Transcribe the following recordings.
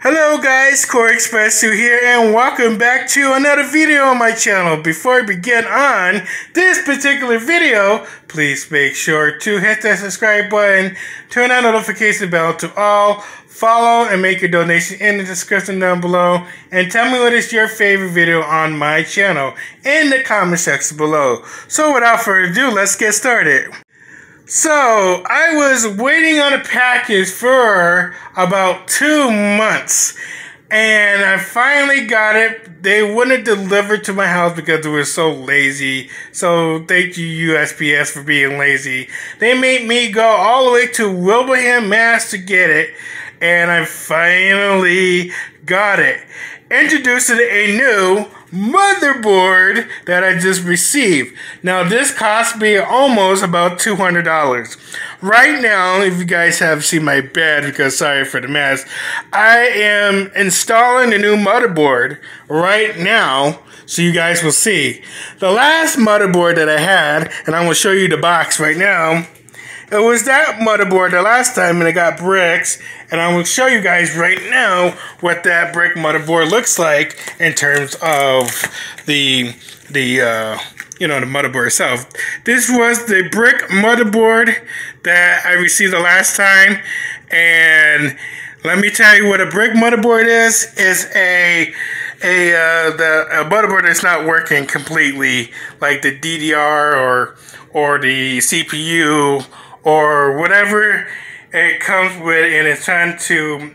Hello guys, Koreyexpress2 here, and welcome back to another video on my channel. Before we begin on this particular video, please make sure to hit that subscribe button, turn on the notification bell to all, follow and make your donation in the description down below, and tell me what is your favorite video on my channel in the comment section below. So without further ado, let's get started. So, I was waiting on a package for about 2 months, and I finally got it. They wouldn't deliver to my house because they were so lazy. So, thank you USPS for being lazy. They made me go all the way to Wilbraham, Mass to get it, and I finally got it. Introducing a new motherboard that I just received. Now this cost me almost about $200. Right now, if you guys have seen my bed, because sorry for the mess, I am installing a new motherboard right now, so you guys will see. The last motherboard that I had, and I'm going to show you the box right now, it was that motherboard the last time, and it got bricks, and I will show you guys right now what that brick motherboard looks like in terms of the motherboard itself. This was the brick motherboard that I received the last time, and let me tell you what a brick motherboard is. It's a motherboard that's not working completely, like the DDR or the CPU or whatever it comes with, and it's trying to,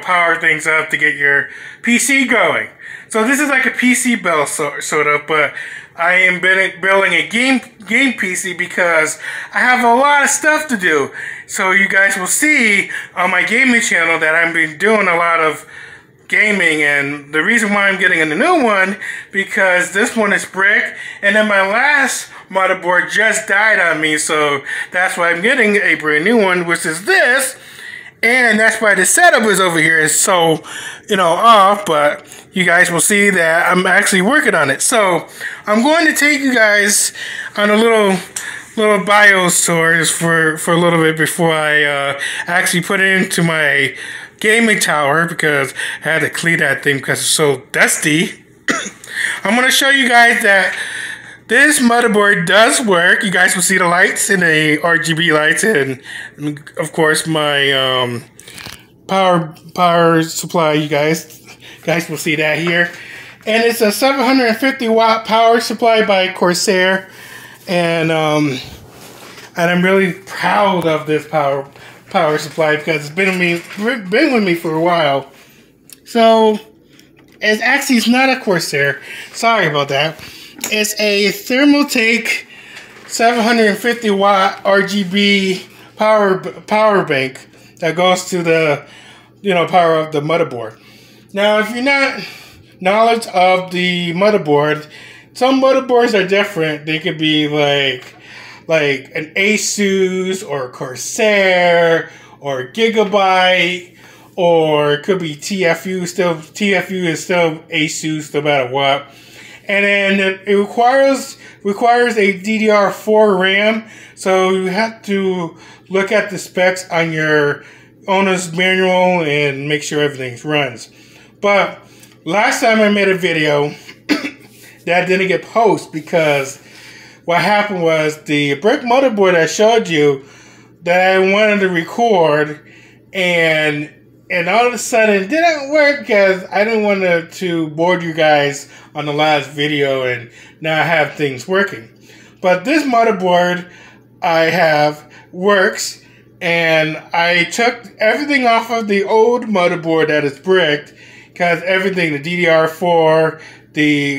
power things up to get your PC going. So this is like a PC build, sort of, but I am building a game PC because I have a lot of stuff to do. So you guys will see on my gaming channel that I've been doing a lot of gaming, and the reason why I'm getting a new one, because this one is brick, and then my last motherboard just died on me, so that's why I'm getting a brand new one, which is this, and that's why the setup is over here is so, off, but you guys will see that I'm actually working on it. So I'm going to take you guys on a little BIOS tours for a little bit before I actually put it into my gaming tower, because I had to clean that thing because it's so dusty. I'm going to show you guys that this motherboard does work. You guys will see the lights and the RGB lights, and of course my power supply. You guys will see that here, and it's a 750 watt power supply by Corsair, and I'm really proud of this power supply because it's been with me for a while. So it's not a Corsair. Sorry about that. It's a Thermaltake 750 watt RGB power bank that goes to the power of the motherboard. Now, if you're not knowledge of the motherboard, some motherboards are different. They could be like an Asus or Corsair or Gigabyte, or it could be TFU. TFU is still Asus no matter what. And then it requires a DDR4 RAM, so you have to look at the specs on your owner's manual and make sure everything runs. But last time I made a video that didn't get posted because what happened was the brick motherboard I showed you that I wanted to record, and all of a sudden it didn't work because I didn't want to bore you guys on the last video and now have things working. But this motherboard I have works, and I took everything off of the old motherboard that is bricked, because everything, the DDR4,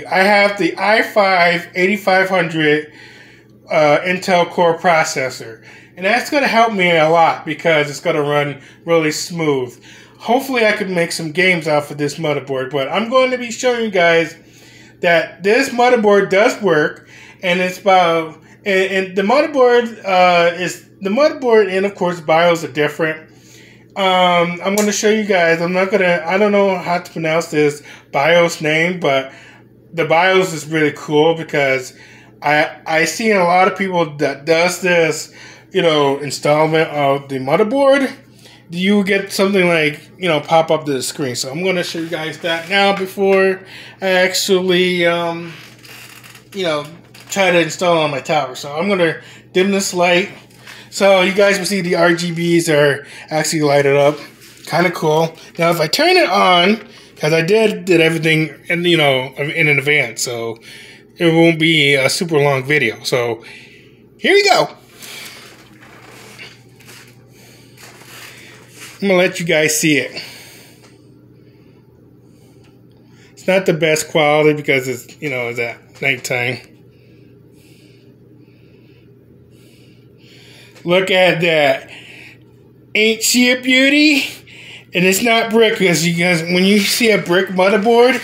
I have the i5 8500 Intel Core processor, and that's going to help me a lot because it's going to run really smooth. Hopefully I can make some games off of this motherboard, but I'm going to be showing you guys that this motherboard does work, and it's about, and the motherboard and of course BIOS are different. I'm going to show you guys. I don't know how to pronounce this BIOS name, but the BIOS is really cool because I see a lot of people that does this, installment of the motherboard, you get something like, pop up to the screen. So I'm going to show you guys that now before I actually, try to install it on my tower. So I'm going to dim this light. So you guys will see the RGBs are actually lighted up. Kind of cool. Now if I turn it on, because I did everything in advance, so it won't be a super long video. So here we go. I'm gonna let you guys see it. It's not the best quality because it's it's at nighttime. Look at that. Ain't she a beauty? And it's not brick, because you guys, when you see a brick motherboard,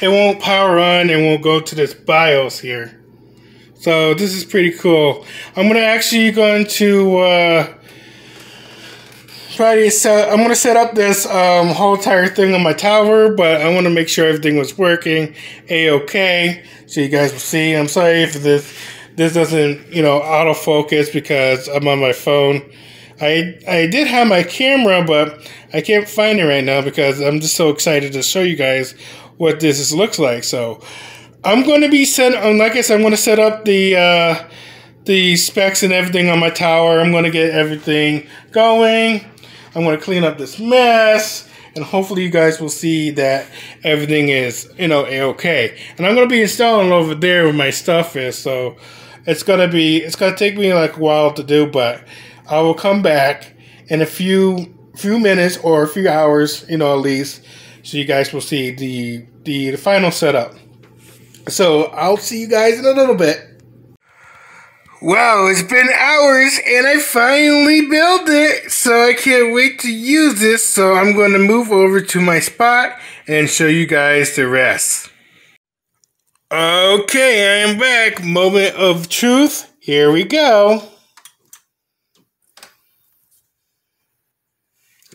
it won't power on and won't go to this BIOS here. So this is pretty cool. I'm gonna I'm gonna set up this whole entire thing on my tower, but I want to make sure everything was working a-okay, so you guys will see. I'm sorry if this doesn't autofocus because I'm on my phone. I did have my camera, but I can't find it right now because I'm just so excited to show you guys what this looks like. So I'm going to be like I said, I'm going to set up the specs and everything on my tower. I'm going to get everything going. I'm going to clean up this mess, and hopefully you guys will see that everything is a-okay. And I'm going to be installing over there where my stuff is. So it's going to take me like a while to do, but I will come back in a few minutes or a few hours, at least, so you guys will see the final setup. So I'll see you guys in a little bit. Wow, it's been hours and I finally built it, so I can't wait to use this. So I'm going to move over to my spot and show you guys the rest. Okay, I am back. Moment of truth. Here we go.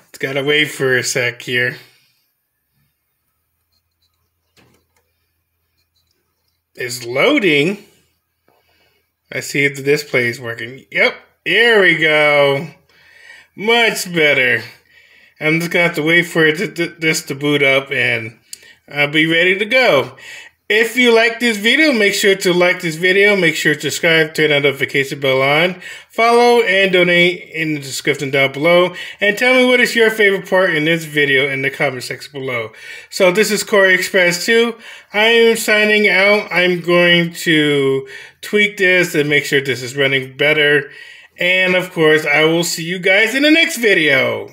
It's gotta wait for a sec here. It's loading. Let's see if the display is working. Yep, here we go. Much better. I'm just gonna have to wait for this to boot up and I'll be ready to go. If you like this video, make sure to like this video. Make sure to subscribe, turn that notification bell on. Follow and donate in the description down below. And tell me what is your favorite part in this video in the comment section below. So this is Koreyexpress2. I am signing out. I'm going to tweak this and make sure this is running better. And of course, I will see you guys in the next video.